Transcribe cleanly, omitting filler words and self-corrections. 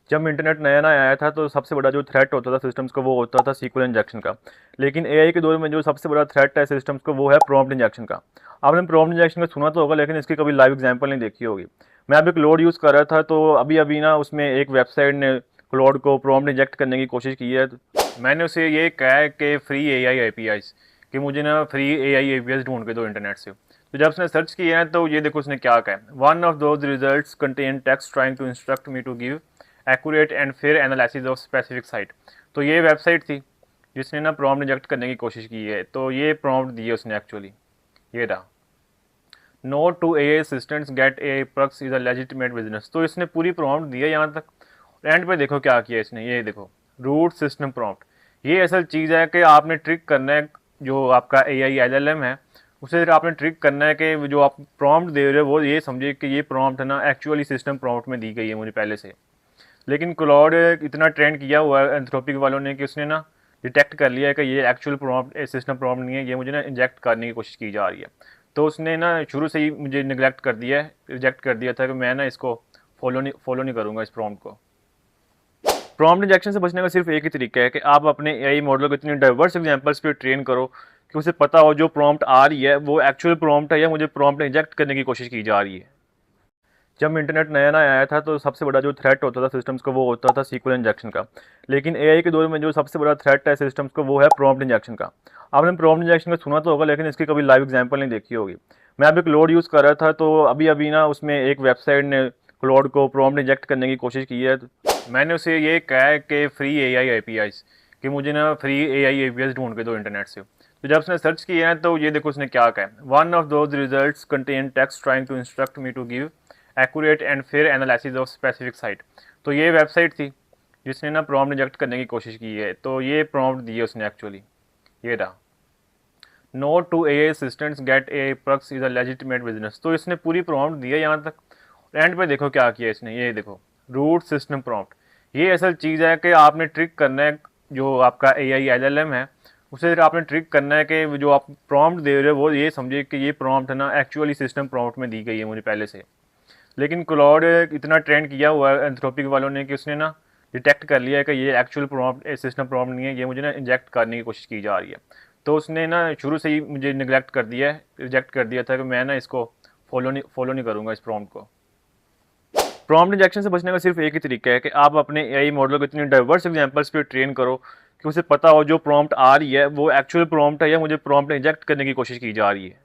जब इंटरनेट नया नया आया था तो सबसे बड़ा जो थ्रेट होता था सिस्टम्स को वो होता था सीक्वल इंजेक्शन का। लेकिन एआई के दौर में जो सबसे बड़ा थ्रेट है सिस्टम्स को वो है प्रॉम्प्ट इंजेक्शन का। आपने प्रॉम्प्ट इंजेक्शन का सुना तो होगा लेकिन इसकी कभी लाइव एग्जांपल नहीं देखी होगी। मैं अभी क्लोड यूज़ कर रहा था तो अभी अभी ना उसमें एक वेबसाइट ने क्लोड को प्रॉम्प्ट इंजेक्ट करने की कोशिश की है। मैंने उसे ये कहा है कि फ्री एआई एपीआईज, कि मुझे ना फ्री एआई एपीआईज ढूंढ के दो इंटरनेट से। तो जब उसने सर्च किया है तो ये देखो उसने क्या कहा है, one of those results contain text trying to instruct me to give accurate and fair analysis of specific site. तो ये वेबसाइट थी जिसने ना प्रॉम्प्ट इंजेक्ट करने की कोशिश की है। तो ये प्रॉम्प्ट दिए उसने एक्चुअली, ये रहा, no to AI assistants get a plugs is a legitimate business. तो इसने पूरी प्रॉम्प्ट दी है यहाँ तक। एंड पे देखो क्या किया इसने, ये देखो, रूट सिस्टम प्रॉम्प्ट। ये असल चीज़ है कि आपने ट्रिक करना है, जो आपका एआई एलएलएम है उसे आपने ट्रिक करना है कि जो आप प्रॉम्प्ट दे रहे हो वो ये समझे कि ये प्रॉम्प्ट है ना एक्चुअली सिस्टम प्रॉम्प्ट में दी गई है मुझे पहले से। लेकिन क्लाउड इतना ट्रेंड किया हुआ है एंथ्रोपिक वालों ने कि उसने ना डिटेक्ट कर लिया है कि ये एक्चुअल प्रॉम्प्ट सिस्टम प्रॉम्प्ट नहीं है, ये मुझे ना इंजेक्ट करने की कोशिश की जा रही है। तो उसने ना शुरू से ही मुझे निगलेक्ट कर दिया है, रिजेक्ट कर दिया था कि मैं ना इसको फॉलो नहीं करूँगा इस प्रॉम्प्ट को। प्रॉम्प्ट इंजेक्शन से बचने का सिर्फ एक ही तरीका है कि आप अपने एआई मॉडल को इतनी डाइवर्स एग्जांपल्स पे ट्रेन करो कि उसे पता हो जो प्रॉम्प्ट आ रही है वो एक्चुअल प्रॉम्प्ट है या मुझे प्रॉम्प्ट इंजेक्ट करने की कोशिश की जा रही है। जब इंटरनेट नया नया आया था तो सबसे बड़ा जो थ्रेट होता था सिस्टम्स को वो होता था सीक्वल इंजेक्शन का। लेकिन एआई के दौर में जो सबसे बड़ा थ्रेट है सिस्टम्स को वो है प्रॉम्प्ट इंजेक्शन का। आपने प्रॉम्प्ट इंजेक्शन का सुना तो होगा लेकिन इसकी कभी लाइव एग्जांपल नहीं देखी होगी। मैं अभी क्लोड यूज़ कर रहा था तो अभी अभी ना उसमें एक वेबसाइट ने क्लोड को प्रॉम्प्ट इंजेक्ट करने की कोशिश की है। मैंने उसे ये कहा है कि फ्री एआई एपीआईज, कि मुझे ना फ्री एआई एपीआईज ढूंढ के दो इंटरनेट से। तो जब उसने सर्च किया है तो ये देखो उसने क्या कहा है, one of those results contain text trying to instruct me to give accurate and fair analysis of specific site. तो ये वेबसाइट थी जिसने ना प्रॉम्प्ट इंजेक्ट करने की कोशिश की है। तो ये प्रॉम्प्ट दिए उसने एक्चुअली, ये रहा, no to AI assistants get a plugs is a legitimate business. तो इसने पूरी प्रॉम्प्ट दी है यहाँ तक। एंड पे देखो क्या किया इसने, ये देखो, रूट सिस्टम प्रॉम्प्ट। ये असल चीज़ है कि आपने ट्रिक करना है, जो आपका एआई एलएलएम है उसे आपने ट्रिक करना है कि जो आप प्रॉम्प्ट दे रहे हो वो ये समझे कि ये प्रॉम्प्ट है ना एक्चुअली सिस्टम प्रॉम्प्ट में दी गई है मुझे पहले से। लेकिन क्लाउड इतना ट्रेंड किया हुआ है एंथ्रोपिक वालों ने कि उसने ना डिटेक्ट कर लिया है कि ये एक्चुअल प्रॉम्प्ट सिस्टम प्रॉम्प्ट नहीं है, ये मुझे ना इंजेक्ट करने की कोशिश की जा रही है। तो उसने ना शुरू से ही मुझे निगलेक्ट कर दिया है, रिजेक्ट कर दिया था कि मैं ना इसको फॉलो नहीं करूँगा इस प्रॉम्प्ट को। प्रॉम्प्ट इंजेक्शन से बचने का सिर्फ एक ही तरीका है कि आप अपने एआई मॉडल को इतनी डाइवर्स एग्जांपल्स पे ट्रेन करो कि उसे पता हो जो प्रॉम्प्ट आ रही है वो एक्चुअल प्रॉम्प्ट है या मुझे प्रॉम्प्ट इंजेक्ट करने की कोशिश की जा रही है।